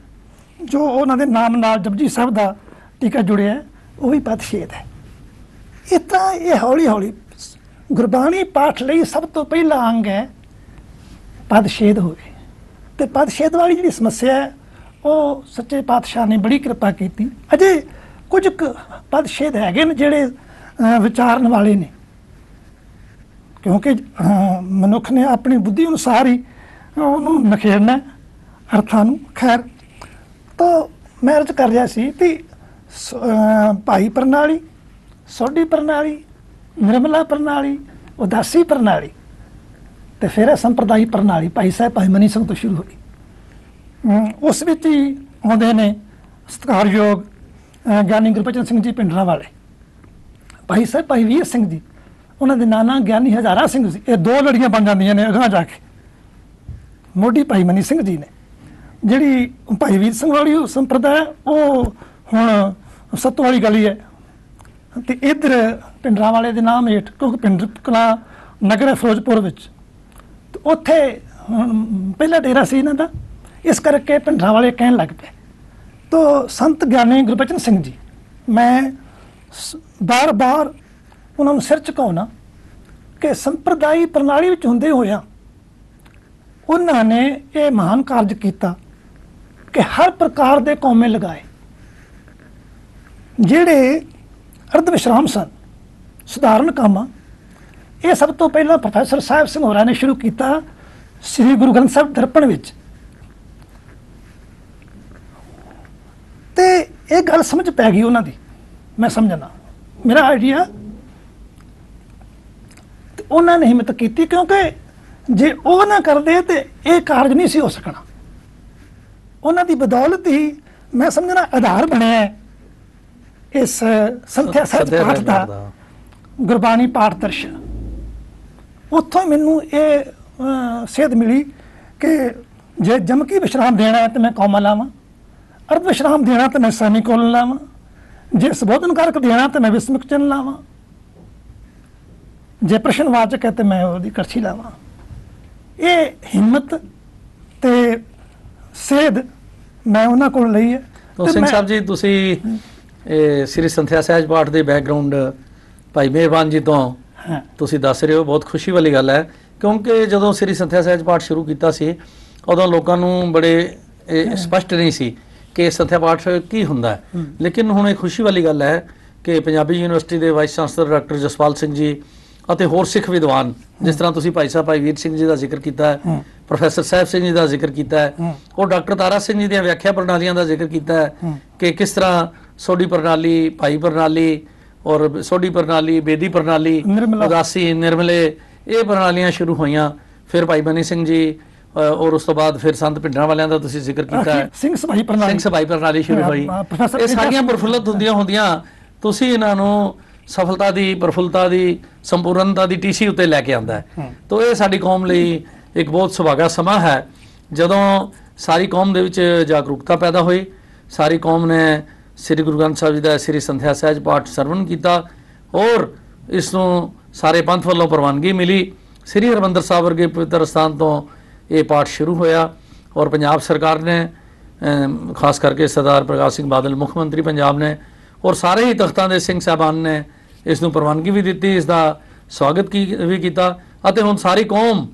ਜੋ ਉਹਨਾਂ ਦੇ ਨਾਮ ਨਾਲ ਜਪਜੀ ਸਾਹਿਬ ਦਾ ਟੀਕਾ ਜੁੜਿਆ, ਉਹ ਵੀ ਪਦਛੇਦ ਹੈ। ਇਸ ਤਰ੍ਹਾਂ ਇਹ ਹੌਲੀ ਹੌਲੀ ਗੁਰਬਾਣੀ ਪਾਠ ਲਈ ਸਭ ਤੋਂ ਪਹਿਲਾ ਅੰਗ ਹੈ ਪਦਛੇਦ ਹੋਵੇ। ਤੇ ਪਦਛੇਦ ਵਾਲੀ ਜਿਹੜੀ ਸਮੱਸਿਆ ਹੈ, ਉਹ ਸੱਚੇ ਪਾਤਸ਼ਾਹ ਨੇ ਬੜੀ ਕਿਰਪਾ ਕੀਤੀ। ਅਜੇ ਕੁਝ ਪਦਛੇਦ ਹੈਗੇ ਨੇ ਜਿਹੜੇ ਵਿਚਾਰਨ ਵਾਲੇ ਨੇ, ਕਿਉਂਕਿ ਮਨੁੱਖ ਨੇ ਆਪਣੀ ਬੁੱਧੀ ਅਨੁਸਾਰ ਹੀ ਉਹਨੂੰ ਨਖੇੜਨਾ ਅਰਥਾਂ ਨੂੰ। ਖੈਰ, ਤਾਂ ਮੈਂ ਅਰਜ਼ ਕਰ ਰਿਹਾ ਸੀ ਵੀ ਭਾਈ ਪ੍ਰਣਾਲੀ, ਸੋਢੀ ਪ੍ਰਣਾਲੀ, ਨਿਰਮਲਾ ਪ੍ਰਣਾਲੀ, ਉਦਾਸੀ ਪ੍ਰਣਾਲੀ, ਤੇ ਫਿਰ ਸੰਪਰਦਾਈ ਪ੍ਰਣਾਲੀ ਭਾਈ ਸਾਹਿਬ ਭਾਈ ਮਨੀ ਸਿੰਘ ਤੋਂ ਸ਼ੁਰੂ ਹੋਈ। ਉਸ ਵਿੱਚ ਹੀ ਆਉਂਦੇ ਨੇ ਸਤਿਕਾਰਯੋਗ ਗਿਆਨੀ ਗੁਰਬਚਨ ਸਿੰਘ ਜੀ ਪਿੰਡਰਾਂ ਵਾਲੇ, ਭਾਈ ਸਾਹਿਬ ਭਾਈ ਵੀਰ ਸਿੰਘ ਜੀ, ਉਹਨਾਂ ਦੇ ਨਾਨਾ ਗਿਆਨੀ ਹਜ਼ਾਰਾ ਸਿੰਘ ਜੀ। ਇਹ ਦੋ ਲੜੀਆਂ ਬਣ ਜਾਂਦੀਆਂ ਨੇ ਅਗਾਂਹ ਜਾ ਕੇ। ਮੋਢੀ ਭਾਈ ਮਨੀ ਸਿੰਘ ਜੀ ਨੇ। ਜਿਹੜੀ ਭਾਈ ਵੀਰ ਸਿੰਘ ਵਾਲੀ ਸੰਪਰਦਾ, ਉਹ ਹੁਣ ਸੱਤੋ ਵਾਲੀ ਗਲੀ ਹੈ, ਤੇ ਇੱਧਰ ਪਿੰਡਰਾਂ ਵਾਲੇ ਦੇ ਨਾਮ ਹੇਠ, ਕਿਉਂਕਿ ਪਿੰਡ ਕਲਾਂ ਨਗਰ ਹੈ ਫਿਰੋਜ਼ਪੁਰ ਵਿੱਚ, ਤੇ ਉੱਥੇ ਪਹਿਲਾ ਡੇਰਾ ਸੀ ਇਹਨਾਂ ਦਾ, ਇਸ ਕਰਕੇ ਪਿੰਡਰਾਂ ਵਾਲੇ ਕਹਿਣ ਲੱਗ ਪਏ। ਤੋ ਸੰਤ ਗਿਆਨੀ ਗੁਰਬਚਨ ਸਿੰਘ ਜੀ, ਮੈਂ ਬਾਰ-ਬਾਰ ਉਹਨਾਂ ਨੂੰ ਸਿਰ ਝੁਕਾਉਣਾ ਕਿ ਸੰਪਰਦਾਈ ਪ੍ਰਣਾਲੀ ਵਿੱਚ ਹੁੰਦੇ ਹੋਇਆ ਉਹਨਾਂ ਨੇ ਇਹ ਮਹਾਨ ਕਾਰਜ ਕੀਤਾ ਕਿ ਹਰ ਪ੍ਰਕਾਰ ਦੇ ਕੌਮੇ ਲਗਾਏ। ਜਿਹੜੇ ਅਰਧ ਵਿਸ਼ਰਾਮ ਸਨ, ਸਧਾਰਨ ਕੰਮ, ਇਹ ਸਭ ਤੋਂ ਪਹਿਲਾਂ ਪ੍ਰੋਫੈਸਰ ਸਾਹਿਬ ਸਿੰਘ ਹੋਰਾਂ ਨੇ ਸ਼ੁਰੂ ਕੀਤਾ ਸ੍ਰੀ ਗੁਰੂ ਗ੍ਰੰਥ ਸਾਹਿਬ ਦਰਪਣ ਵਿੱਚ। ਤੇ ਇਹ ਗੱਲ ਸਮਝ ਪੈ ਗਈ ਉਹਨਾਂ ਦੀ, ਮੈਂ ਸਮਝਣਾ ਮੇਰਾ ਆਈਡੀਆ, ਤੇ ਉਹਨਾਂ ਨੇ ਹਿੰਮਤ ਕੀਤੀ, ਕਿਉਂਕਿ ਜੇ ਉਹ ਨਾ ਕਰਦੇ ਤੇ ਇਹ ਕਾਰਜ ਨਹੀਂ ਸੀ ਹੋ ਸਕਣਾ। ਉਹਨਾਂ ਦੀ ਬਦੌਲਤ ਹੀ ਮੈਂ ਸਮਝਣਾ ਆਧਾਰ ਬਣਿਆ ਇਸ ਸੰਥਿਆ ਸਹਿਜ ਪਾਠ ਦਾ, ਗੁਰਬਾਣੀ ਪਾਠ ਦਰਸ਼ਨ। ਉੱਥੋਂ ਮੈਨੂੰ ਇਹ ਸੇਧ ਮਿਲੀ ਕਿ ਜੇ ਜਮਕੀ ਵਿਸ਼ਰਾਮ ਦੇਣਾ ਹੈ ਤਾਂ ਮੈਂ ਕੌਮਾ ਲਾਵਾਂ, ਅਰਧ ਵਿਸ਼ਰਾਮ ਦੇਣਾ ਤਾਂ ਮੈਂ ਸੈਮੀਕੋਲਨ ਲਾਵਾਂ, ਜੇ ਸੰਬੋਧਨ ਕਾਰਕ ਦੇਣਾ ਤਾਂ ਮੈਂ ਵਿਸਮਿਕ ਚਿੰਨ੍ਹ ਲਾਵਾਂ, ਜੇ ਪ੍ਰਸ਼ਨਵਾਚਕ ਹੈ ਤਾਂ ਮੈਂ ਉਹਦੀ ਕਰਛੀ ਲਾਵਾਂ। ਇਹ ਹਿੰਮਤ ਤੇ ਸੇਧ ਮੈਂ ਉਹਨਾਂ ਕੋਲ ਲਈ ਹੈ। ਸਿੰਘ ਸਾਹਿਬ ਜੀ, ਤੁਸੀਂ ਸ੍ਰੀ ਸੰਥਿਆ ਸਹਿਜ ਪਾਠ ਦੇ ਬੈਕਗਰਾਉਂਡ ਭਾਈ ਮਿਹਰਬਾਨ ਜੀ ਤੋਂ ਤੁਸੀਂ ਦੱਸ ਰਹੇ ਹੋ, ਬਹੁਤ ਖੁਸ਼ੀ ਵਾਲੀ ਗੱਲ ਹੈ, ਕਿਉਂਕਿ ਜਦੋਂ ਸ੍ਰੀ ਸੰਥਿਆ ਸਹਿਜ ਪਾਠ ਸ਼ੁਰੂ ਕੀਤਾ ਸੀ ਉਦੋਂ ਲੋਕਾਂ ਨੂੰ ਬੜੇ ਸਪਸ਼ਟ ਨਹੀਂ ਸੀ ਕਿ ਸੰਥਿਆ ਪਾਠ ਕੀ ਹੁੰਦਾ ਹੈ। ਲੇਕਿਨ ਹੁਣ ਇਹ ਖੁਸ਼ੀ ਵਾਲੀ ਗੱਲ ਹੈ ਕਿ ਪੰਜਾਬੀ ਯੂਨੀਵਰਸਿਟੀ ਦੇ vice chancellor doctor Jaspal Singh ji ਅਤੇ ਹੋਰ ਸਿੱਖ ਵਿਦਵਾਨ, ਜਿਸ ਤਰ੍ਹਾਂ ਤੁਸੀਂ ਭਾਈ ਸਾਹਿਬ ਭਾਈ ਵੀਰ ਸਿੰਘ ਜੀ ਦਾ ਜ਼ਿਕਰ ਕੀਤਾ ਹੈ, ਪ੍ਰੋਫੈਸਰ ਸਾਹਿਬ ਸਿੰਘ ਜੀ ਦਾ ਜ਼ਿਕਰ ਕੀਤਾ ਹੈ, ਉਹ ਡਾਕਟਰ ਤਾਰਾ ਸਿੰਘ ਜੀ ਦੀਆਂ ਵਿਆਖਿਆ ਪ੍ਰਣਾਲੀਆਂ ਦਾ ਜ਼ਿਕਰ ਕੀਤਾ ਹੈ ਕਿ ਕਿਸ ਤਰ੍ਹਾਂ ਸੋਢੀ ਪ੍ਰਣਾਲੀ, ਭਾਈ ਪ੍ਰਣਾਲੀ ਔਰ ਸੋਢੀ ਪ੍ਰਣਾਲੀ, ਬੇਦੀ ਪ੍ਰਣਾਲੀ, ਉਦਾਸੀ, ਨਿਰਮਲੇ, ਇਹ ਪ੍ਰਣਾਲੀਆਂ ਸ਼ੁਰੂ ਹੋਈਆਂ। ਫਿਰ ਭਾਈ ਮਨੀ ਸਿੰਘ ਜੀ ਔਰ ਉਸ ਤੋਂ ਬਾਅਦ ਫਿਰ ਸੰਤ ਪਿੰਡਰਾਂ ਵਾਲਿਆਂ ਦਾ ਤੁਸੀਂ ਜ਼ਿਕਰ ਕੀਤਾ ਹੈ, ਸਿੰਘ ਸਭਾਈ ਪ੍ਰਣਾਲੀ ਸ਼ੁਰੂ ਹੋਈ। ਇਹ ਸਾਰੀਆਂ ਪ੍ਰਫੁੱਲਤ ਹੁੰਦੀਆਂ ਤੁਸੀਂ ਇਹਨਾਂ ਨੂੰ ਸਫਲਤਾ ਦੀ, ਪ੍ਰਫੁੱਲਤਾ ਦੀ, ਸੰਪੂਰਨਤਾ ਦੀ ਟੀਸੀ ਉੱਤੇ ਲੈ ਕੇ ਆਉਂਦਾ ਹੈ। ਤਾਂ ਇਹ ਸਾਡੀ ਕੌਮ ਲਈ ਇੱਕ ਬਹੁਤ ਸੁਭਾਗਾ ਸਮਾਂ ਹੈ, ਜਦੋਂ ਸਾਰੀ ਕੌਮ ਦੇ ਵਿੱਚ ਜਾਗਰੂਕਤਾ ਪੈਦਾ ਹੋਈ। ਸਾਰੀ ਕੌਮ ਨੇ ਸ੍ਰੀ ਗੁਰੂ ਗ੍ਰੰਥ ਸਾਹਿਬ ਜੀ ਦਾ ਸ੍ਰੀ ਸੰਥਿਆ ਸਹਿਜ ਪਾਠ ਸਰਵਣ ਕੀਤਾ ਔਰ ਇਸ ਨੂੰ ਸਾਰੇ ਪੰਥ ਵੱਲੋਂ ਪ੍ਰਵਾਨਗੀ ਮਿਲੀ। ਸ੍ਰੀ ਹਰਿਮੰਦਰ ਸਾਹਿਬ ਵਰਗੇ ਪਵਿੱਤਰ ਸਥਾਨ ਤੋਂ ਇਹ ਪਾਠ ਸ਼ੁਰੂ ਹੋਇਆ ਔਰ ਪੰਜਾਬ ਸਰਕਾਰ ਨੇ, ਖਾਸ ਕਰਕੇ ਸਰਦਾਰ ਪ੍ਰਕਾਸ਼ ਸਿੰਘ ਬਾਦਲ ਮੁੱਖ ਮੰਤਰੀ ਪੰਜਾਬ ਨੇ ਔਰ ਸਾਰੇ ਹੀ ਤਖਤਾਂ ਦੇ ਸਿੰਘ ਸਾਹਿਬਾਨ ਨੇ ਇਸ ਨੂੰ ਪ੍ਰਵਾਨਗੀ ਵੀ ਦਿੱਤੀ, ਇਸ ਦਾ ਸਵਾਗਤ ਵੀ ਕੀਤਾ। ਅਤੇ ਹੁਣ ਸਾਰੀ ਕੌਮ,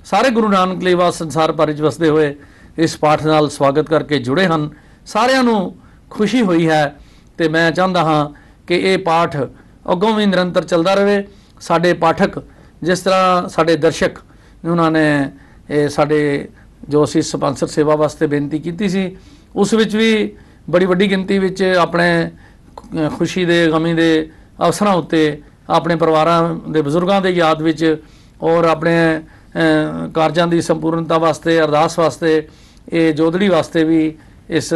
ਸਾਰੇ ਗੁਰੂ ਨਾਨਕ ਲੇਵਾ ਸੰਸਾਰ ਭਰ ਵਿੱਚ ਵਸਦੇ ਹੋਏ ਇਸ ਪਾਠ ਨਾਲ ਸਵਾਗਤ ਕਰਕੇ ਜੁੜੇ ਹਨ। ਸਾਰਿਆਂ ਨੂੰ ਖੁਸ਼ੀ ਹੋਈ ਹੈ ਤੇ ਮੈਂ ਚਾਹੁੰਦਾ ਹਾਂ ਕਿ ਇਹ ਪਾਠ ਅੱਗੋਂ ਵੀ ਨਿਰੰਤਰ ਚੱਲਦਾ ਰਹੇ। ਸਾਡੇ ਪਾਠਕ, ਜਿਸ ਤਰ੍ਹਾਂ ਸਾਡੇ ਦਰਸ਼ਕ, ਉਹਨਾਂ ਨੇ ਇਹ ਸਾਡੇ ਜੋ ਅਸੀਂ ਸਪਾਂਸਰ ਸੇਵਾ ਵਾਸਤੇ ਬੇਨਤੀ ਕੀਤੀ ਸੀ ਉਸ ਵਿੱਚ ਵੀ ਬੜੀ ਵੱਡੀ ਗਿਣਤੀ ਵਿੱਚ ਆਪਣੇ ਖੁਸ਼ੀ ਦੇ ਗਮੀ ਦੇ ਅਵਸਰਾਂ ਉੱਤੇ ਆਪਣੇ ਪਰਿਵਾਰਾਂ ਦੇ ਬਜ਼ੁਰਗਾਂ ਦੇ ਯਾਦ ਵਿੱਚ ਔਰ ਆਪਣੇ ਕਾਰਜਾਂ ਦੀ ਸੰਪੂਰਨਤਾ ਵਾਸਤੇ ਅਰਦਾਸ ਵਾਸਤੇ ਇਹ ਜੋਦੜੀ ਵਾਸਤੇ ਵੀ ਇਸ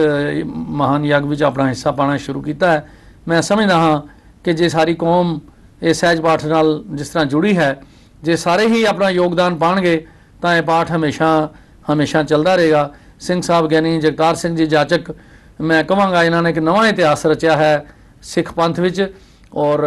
ਮਹਾਨ ਯੱਗ ਵਿੱਚ ਆਪਣਾ ਹਿੱਸਾ ਪਾਉਣਾ ਸ਼ੁਰੂ ਕੀਤਾ ਹੈ। ਮੈਂ ਸਮਝਦਾ ਹਾਂ ਕਿ ਜੇ ਸਾਰੀ ਕੌਮ ਇਹ ਸਹਿਜ ਪਾਠ ਨਾਲ ਜਿਸ ਤਰ੍ਹਾਂ ਜੁੜੀ ਹੈ, ਜੇ ਸਾਰੇ ਹੀ ਆਪਣਾ ਯੋਗਦਾਨ ਪਾਉਣਗੇ ਤਾਂ ਇਹ ਪਾਠ ਹਮੇਸ਼ਾ ਚੱਲਦਾ ਰਹੇਗਾ। ਸਿੰਘ ਸਾਹਿਬ ਗਿਆਨੀ ਜਗਤਾਰ ਸਿੰਘ ਜੀ ਜਾਚਕ, ਮੈਂ ਕਹਾਂਗਾ ਇਹਨਾਂ ਨੇ ਇੱਕ ਨਵਾਂ ਇਤਿਹਾਸ ਰਚਿਆ ਹੈ ਸਿੱਖ ਪੰਥ ਵਿੱਚ, ਔਰ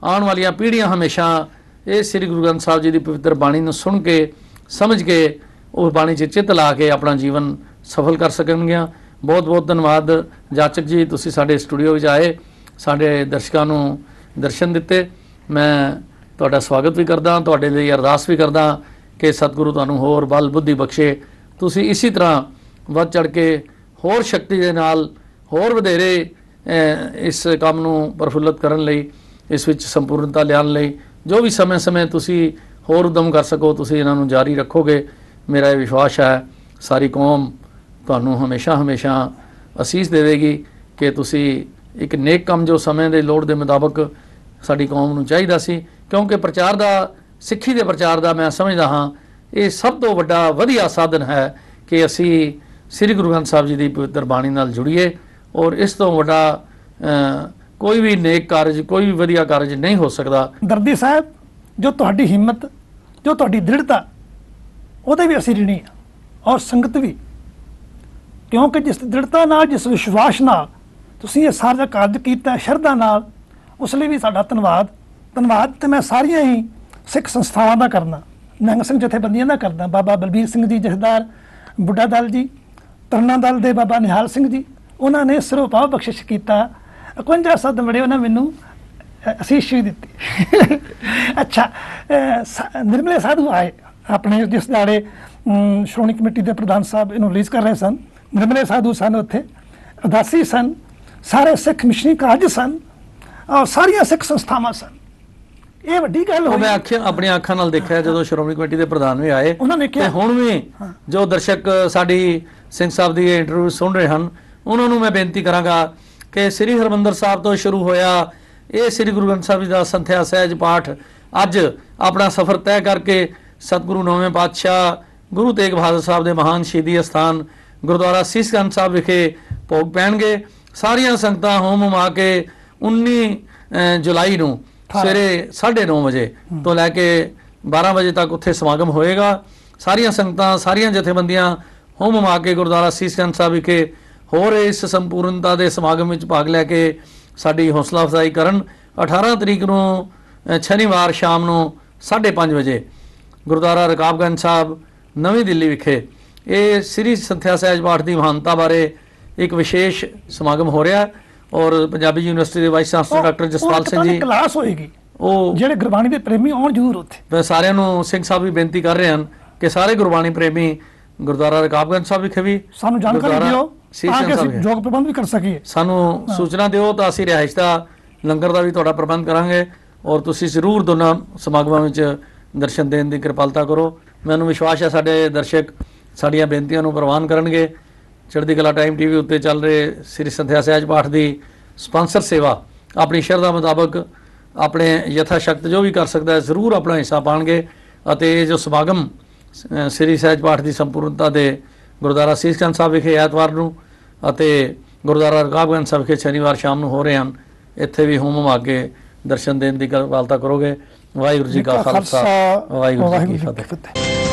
ਆਉਣ ਵਾਲੀਆਂ ਪੀੜ੍ਹੀਆਂ ਹਮੇਸ਼ਾ ਇਹ ਸ੍ਰੀ ਗੁਰੂ ਗ੍ਰੰਥ ਸਾਹਿਬ ਜੀ ਦੀ ਪਵਿੱਤਰ ਬਾਣੀ ਨੂੰ ਸੁਣ ਕੇ ਸਮਝ ਕੇ ਉਸ ਬਾਣੀ 'ਚ ਚਿੱਤ ਲਾ ਕੇ ਆਪਣਾ ਜੀਵਨ ਸਫਲ ਕਰ ਸਕਣਗੀਆਂ। ਬਹੁਤ ਬਹੁਤ ਧੰਨਵਾਦ ਜਾਚਕ ਜੀ, ਤੁਸੀਂ ਸਾਡੇ ਸਟੂਡੀਓ ਵਿੱਚ ਆਏ, ਸਾਡੇ ਦਰਸ਼ਕਾਂ ਨੂੰ ਦਰਸ਼ਨ ਦਿੱਤੇ। ਮੈਂ ਤੁਹਾਡਾ ਸਵਾਗਤ ਵੀ ਕਰਦਾ, ਤੁਹਾਡੇ ਲਈ ਅਰਦਾਸ ਵੀ ਕਰਦਾ ਕਿ ਸਤਿਗੁਰੂ ਤੁਹਾਨੂੰ ਹੋਰ ਬਲ ਬੁੱਧੀ ਬਖਸ਼ੇ, ਤੁਸੀਂ ਇਸੇ ਤਰ੍ਹਾਂ ਵੱਧ ਚੜ੍ਹ ਕੇ ਹੋਰ ਸ਼ਕਤੀ ਦੇ ਨਾਲ ਹੋਰ ਵਧੇਰੇ ਇਸ ਕੰਮ ਨੂੰ ਪ੍ਰਫੁੱਲਤ ਕਰਨ ਲਈ, ਇਸ ਵਿੱਚ ਸੰਪੂਰਨਤਾ ਲਿਆਉਣ ਲਈ ਜੋ ਵੀ ਸਮੇਂ ਤੁਸੀਂ ਹੋਰ ਉਦਮ ਕਰ ਸਕੋ, ਤੁਸੀਂ ਇਹਨਾਂ ਨੂੰ ਜਾਰੀ ਰੱਖੋਗੇ। ਮੇਰਾ ਇਹ ਵਿਸ਼ਵਾਸ ਹੈ ਸਾਰੀ ਕੌਮ ਤੁਹਾਨੂੰ ਹਮੇਸ਼ਾ ਅਸੀਸ ਦੇਵੇਗੀ ਕਿ ਤੁਸੀਂ ਇੱਕ ਨੇਕ ਕੰਮ ਜੋ ਸਮੇਂ ਦੇ ਲੋੜ ਦੇ ਮੁਤਾਬਕ ਸਾਡੀ ਕੌਮ ਨੂੰ ਚਾਹੀਦਾ ਸੀ, ਕਿਉਂਕਿ ਪ੍ਰਚਾਰ ਦਾ, ਸਿੱਖੀ ਦੇ ਪ੍ਰਚਾਰ ਦਾ ਮੈਂ ਸਮਝਦਾ ਹਾਂ ਇਹ ਸਭ ਤੋਂ ਵੱਡਾ ਵਧੀਆ ਸਾਧਨ ਹੈ ਕਿ ਅਸੀਂ ਸ੍ਰੀ ਗੁਰੂ ਗ੍ਰੰਥ ਸਾਹਿਬ ਜੀ ਦੀ ਪਵਿੱਤਰ ਬਾਣੀ ਨਾਲ ਜੁੜੀਏ, ਔਰ ਇਸ ਤੋਂ ਵੱਡਾ ਕੋਈ ਵੀ ਨੇਕ ਕਾਰਜ, ਕੋਈ ਵੀ ਵਧੀਆ ਕਾਰਜ ਨਹੀਂ ਹੋ ਸਕਦਾ। ਦਰਦੀ ਸਾਹਿਬ, ਜੋ ਤੁਹਾਡੀ ਹਿੰਮਤ, ਜੋ ਤੁਹਾਡੀ ਦ੍ਰਿੜਤਾ, ਉਹਦੇ ਵੀ ਅਸੀਂ ਰਿਣੀ ਹਾਂ, ਔਰ ਸੰਗਤ ਵੀ, ਕਿਉਂਕਿ ਜਿਸ ਦ੍ਰਿੜਤਾ ਨਾਲ, ਜਿਸ ਵਿਸ਼ਵਾਸ ਨਾਲ ਤੁਸੀਂ ਇਹ ਸਾਰਾ ਕਾਰਜ ਕੀਤਾ, ਸ਼ਰਧਾ ਨਾਲ, ਉਸ ਲਈ ਵੀ ਸਾਡਾ ਧੰਨਵਾਦ। ਤੇ ਮੈਂ ਸਾਰੀਆਂ ਹੀ ਸਿੱਖ ਸੰਸਥਾਵਾਂ ਦਾ ਕਰਨਾ, ਨਿਹੰਗ ਸਿੰਘ ਜਥੇਬੰਦੀਆਂ ਦਾ ਕਰਦਾ, ਬਾਬਾ ਬਲਬੀਰ ਸਿੰਘ ਜੀ ਜਥੇਦਾਰ ਬੁੱਢਾ ਦਲ ਜੀ, ਤਰਨਾ ਦਲ ਦੇ ਬਾਬਾ ਨਿਹਾਲ ਸਿੰਘ ਜੀ, ਉਹਨਾਂ ਨੇ ਸਿਰੋਪਾਅ ਬਖਸ਼ਿਸ਼ ਕੀਤਾ, 51 ਸ਼ਬਦ ਬੜੇ ਉਹਨਾਂ ਮੈਨੂੰ ਅਸੀਸ ਵੀ ਦਿੱਤੀ। ਅੱਛਾ, ਨਿਰਮਲੇ ਸਾਧੂ ਆਏ ਆਪਣੇ, ਜਿਸ ਦਿਹਾੜੇ ਸ਼੍ਰੋਮਣੀ ਕਮੇਟੀ ਦੇ ਪ੍ਰਧਾਨ ਸਾਹਿਬ ਇਹਨੂੰ ਰਿਲੀਜ਼ ਕਰ ਰਹੇ ਸਨ, ਨਿਰਮਲੇ ਸਾਧੂ ਸਨ, ਉੱਥੇ ਉਦਾਸੀ ਸਨ, ਸਾਰੇ ਸਿੱਖ ਮਿਸ਼ਨਰੀ ਕਾਰਜ ਸਨ, ਔਰ ਸਾਰੀਆਂ ਸਿੱਖ ਸੰਸਥਾਵਾਂ ਸਨ। ਇਹ ਵੱਡੀ ਗੱਲ ਹੋਈ। ਮੈਂ ਆਪਣੀਆਂ ਅੱਖਾਂ ਨਾਲ ਦੇਖਿਆ ਜਦੋਂ ਸ਼੍ਰੋਮਣੀ ਕਮੇਟੀ ਦੇ ਪ੍ਰਧਾਨ ਵੀ ਆਏ, ਉਹਨਾਂ ਨੇ ਕਿਹਾ, ਹੁਣ ਵੀ ਜੋ ਦਰਸ਼ਕ ਸਾਡੀ ਸਿੰਘ ਸਾਹਿਬ ਦੀ ਇੰਟਰਵਿਊ ਸੁਣ ਰਹੇ ਹਨ, ਉਹਨਾਂ ਨੂੰ ਮੈਂ ਬੇਨਤੀ ਕਰਾਂਗਾ ਕਿ ਸ੍ਰੀ ਹਰਿਮੰਦਰ ਸਾਹਿਬ ਤੋਂ ਸ਼ੁਰੂ ਹੋਇਆ ਇਹ ਸ੍ਰੀ ਗੁਰੂ ਗ੍ਰੰਥ ਸਾਹਿਬ ਜੀ ਦਾ ਸੰਥਿਆ ਸਹਿਜ ਪਾਠ ਅੱਜ ਆਪਣਾ ਸਫ਼ਰ ਤੈਅ ਕਰਕੇ ਸਤਿਗੁਰੂ ਨੌਵੇਂ ਪਾਤਸ਼ਾਹ ਗੁਰੂ ਤੇਗ ਬਹਾਦਰ ਸਾਹਿਬ ਦੇ ਮਹਾਨ ਸ਼ਹੀਦੀ ਅਸਥਾਨ ਗੁਰਦੁਆਰਾ ਸੀਸ ਗੰਜ ਸਾਹਿਬ ਵਿਖੇ ਭੋਗ ਪੈਣਗੇ। ਸਾਰੀਆਂ ਸੰਗਤਾਂ ਹੋਮ ਹੁਮਾ ਕੇ 19 ਜੁਲਾਈ ਨੂੰ ਸਵੇਰੇ 9:30 ਵਜੇ ਤੋਂ ਲੈ ਕੇ 12 ਵਜੇ ਤੱਕ ਉੱਥੇ ਸਮਾਗਮ ਹੋਏਗਾ। ਸਾਰੀਆਂ ਸੰਗਤਾਂ, ਸਾਰੀਆਂ ਜਥੇਬੰਦੀਆਂ ਹੋਮ ਹੁਮਾ ਕੇ ਗੁਰਦੁਆਰਾ ਸੀਸ ਗੰਜ ਸਾਹਿਬ ਵਿਖੇ ਹੋਰ ਇਸ ਸੰਪੂਰਨਤਾ ਦੇ ਸਮਾਗਮ ਵਿੱਚ ਭਾਗ ਲੈ ਕੇ ਸਾਡੀ ਹੌਸਲਾ ਅਫਜ਼ਾਈ ਕਰਨ। 18 ਤਰੀਕ ਨੂੰ ਸ਼ਨੀਵਾਰ ਸ਼ਾਮ ਨੂੰ 5:30 ਵਜੇ ਗੁਰਦੁਆਰਾ ਰਕਾਬਗੰਜ ਸਾਹਿਬ ਨਵੀਂ ਦਿੱਲੀ ਵਿਖੇ ਇਹ ਸ੍ਰੀ ਸੰਥਿਆ ਸਹਿਜ ਪਾਠ ਦੀ ਮਹਾਨਤਾ ਬਾਰੇ ਇੱਕ ਵਿਸ਼ੇਸ਼ ਸਮਾਗਮ ਹੋ ਰਿਹਾ, ਔਰ ਪੰਜਾਬੀ ਯੂਨੀਵਰਸਿਟੀ ਦੇ vice chancellor doctor Jaspal Singh ji class ਹੋਏਗੀ, ਉਹ ਜਿਹੜੇ ਗੁਰਬਾਣੀ ਦੇ ਪ੍ਰੇਮੀ ਆਉਣ ਜ਼ਰੂਰ ਉੱਥੇ। ਮੈਂ ਸਾਰਿਆਂ ਨੂੰ ਸਿੰਘ ਸਾਹਿਬ ਵੀ ਬੇਨਤੀ ਕਰ ਰਹੇ ਹਨ ਕਿ ਸਾਰੇ ਗੁਰਬਾਣੀ ਪ੍ਰੇਮੀ ਗੁਰਦੁਆਰਾ ਰਕਾਬਗੰਜ ਸਾਹਿਬ ਵਿਖੇ ਵੀ ਸਾਨੂੰ ਜਾਣਕਾਰੀ ਦਿਓ ਤਾਂ ਕਿ ਅਸੀਂ ਯੋਗ ਪ੍ਰਬੰਧ ਵੀ ਕਰ ਸਕੀਏ। ਸਾਨੂੰ ਸੂਚਨਾ ਦਿਓ ਤਾਂ ਅਸੀਂ ਰਿਹਾਇਸ਼ ਦਾ, ਲੰਗਰ ਦਾ ਵੀ ਤੁਹਾਡਾ ਪ੍ਰਬੰਧ ਕਰਾਂਗੇ, ਔਰ ਤੁਸੀਂ ਜ਼ਰੂਰ ਦੋਨਾਂ ਸਮਾਗਮਾਂ ਵਿੱਚ ਦਰਸ਼ਨ ਦੇਣ ਦੀ ਕਿਰਪਾਲਤਾ ਕਰੋ। ਮੈਨੂੰ ਵਿਸ਼ਵਾਸ ਹੈ ਸਾਡੇ ਦਰਸ਼ਕ ਸਾਡੀਆਂ ਬੇਨਤੀਆਂ ਨੂੰ ਪ੍ਰਵਾਨ ਕਰਨਗੇ। ਚੜ੍ਹਦੀ ਕਲਾ ਟਾਈਮ ਟੀਵੀ ਉੱਤੇ ਚੱਲ ਰਹੇ ਸ੍ਰੀ ਸੰਥਿਆ ਸਹਿਜ ਪਾਠ ਦੀ ਸਪਾਂਸਰ ਸੇਵਾ ਆਪਣੀ ਸ਼ਰਧਾ ਮੁਤਾਬਕ ਆਪਣੇ ਯਥਾ ਸ਼ਕਤ ਜੋ ਵੀ ਕਰ ਸਕਦਾ ਹੈ ਜ਼ਰੂਰ ਆਪਣਾ ਹਿੱਸਾ ਪਾਉਣਗੇ, ਅਤੇ ਇਹ ਜੋ ਸਮਾਗਮ ਸ੍ਰੀ ਸਹਿਜ ਪਾਠ ਦੀ ਸੰਪੂਰਨਤਾ ਦੇ ਗੁਰਦੁਆਰਾ ਸੀਸ ਗੰਜ ਸਾਹਿਬ ਵਿਖੇ ਐਤਵਾਰ ਨੂੰ ਅਤੇ ਗੁਰਦੁਆਰਾ ਰਕਾਬਗੰਜ ਸਾਹਿਬ ਵਿਖੇ ਸ਼ਨੀਵਾਰ ਸ਼ਾਮ ਨੂੰ ਹੋ ਰਹੇ ਹਨ, ਇੱਥੇ ਵੀ ਹੋਮ ਹੁਮਾ ਕੇ ਦਰਸ਼ਨ ਦੇਣ ਦੀ ਕਿਰਪਾਲਤਾ ਕਰੋਗੇ। ਵਾਹਿਗੁਰੂ ਜੀ ਕਾ ਖਾਲਸਾ, ਵਾਹਿਗੁਰੂ ਜੀ ਕੀ ਫਤਿਹ।